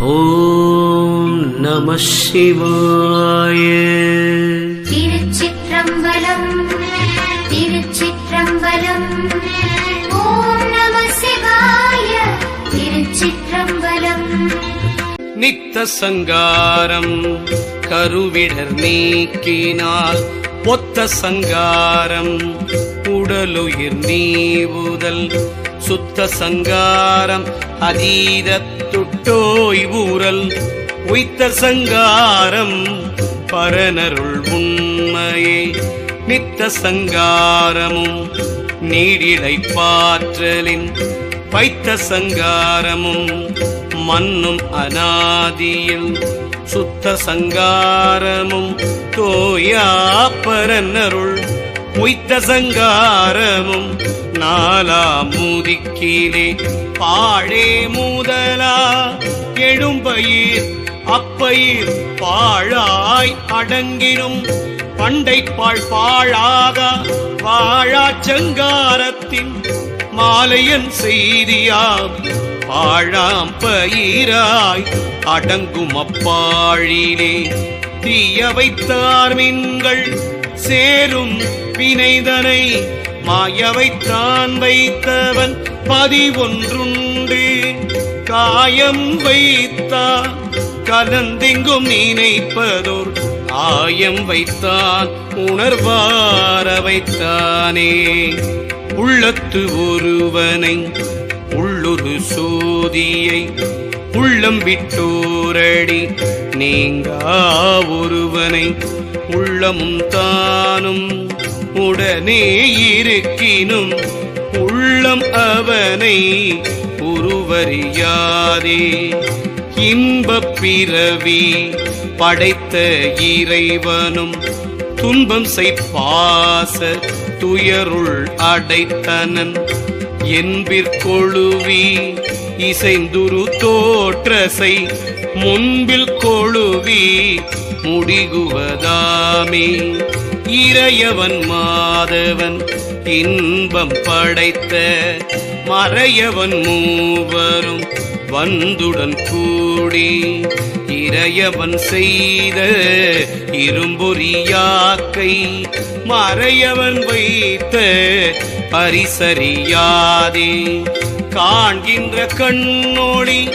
ஓம் நம சிவாய. திருச்சிற்றம்பலம் திருச்சிற்றம்பலம். ஓம் நம சிவாய. திருச்சிற்றம்பலம். நித்த சங்காரம் கருவிடர் நீக்கினால் ஒத்த சங்காரம் உடலுயிர் நீவுதல் சுத்த சங்காரம் அதீதத்துட்டோய் ஊரல் உய்த்த சங்காரம் பரனருள் உண்மையே. நித்த சங்காரமும் நீடிலை பாற்றலின் பைத்த சங்காரமும் மன்னும் அநாதியில் சுத்த சங்காரமும் தோயா பரனருள் உய்த்த சங்காரமும் நாலாமுதிக்கிலே பாழே முதலா எழும்பயிர் அப்பயிர் பாழாய் அடங்கினும் பண்டை பாழ் பாழாக வாழாச்சங்காரத்தின் மாலையன் செய்தியாம் பாழாம் பயிராய் அடங்கும் அப்பாழிலே தீய வைத்தார் மின்கள் சேரும் வினைதனை மாயவைத்தான் வைத்தவன் பதிவொன்றுண்டு காயம் வைத்தான் கலந்தெங்கும் நினைப்பதோர் ஆயம் வைத்தான் உணர்வார வைத்தானே. உள்ளத்து ஒருவனை உள்ளொரு சோதியை உள்ளம் விட்டோரடி நீங்கா ஒருவனை உள்ளமும் தானும் உடனே இருக்கினும் உள்ளம் அவனை உருவறியாதே. இன்பப் பிறவி படைத்த இறைவனும் துன்பம் செய்பாச துயருள் அடைத்தனன் என்பிற்கொழுவி இசைந்துரு தோற்றசை முன்பில் கொழுவி முடிகுவதாமே. இறையவன் மாதவன் இன்பம் படைத்த மறையவன் மூவரும் வந்துடன் கூடி இறையவன் செய்த இரும்பொறியாக்கை மறையவன் வைத்த பரிசறியாதே. காண்கின்ற கண்ணோடி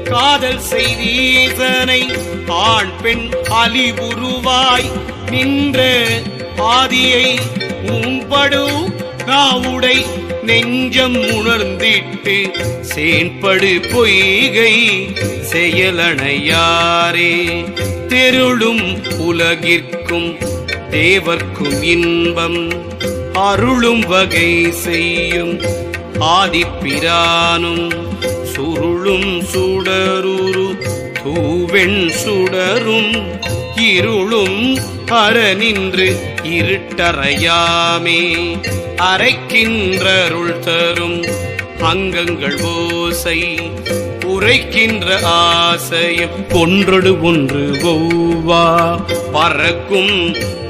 காதல் செய்தீசனை ஆண் பெண் அலிபுருவாய் நின்ற ஆதியை உம்படு நாவுடை நெஞ்சம் உணர்ந்திட்டு சேன்படு பொய்கை செயலணையாரே. தெருளும் உலகிற்கும் தேவர்க்கும் இன்பம் அருளும் வகை செய்யும் ஆதிப்பிரானும் சுருளும் சுடருரு தூவெண் சுடரும் இருளும் அறநின்று இருட்டறையாமே. அரைக்கின்றருள் தரும் அங்கங்கள் ஓசை உரைக்கின்ற ஆசையம் ஒன்றொடு ஒன்று ஒவ்வா பறக்கும்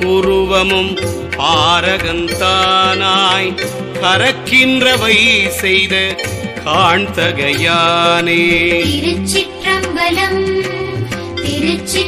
உருவமும் ஆரகந்தானாய் கரக்கின்றவை செய்த காண்தகையானே. திருச்சிற்றம்பலம் திருச்சி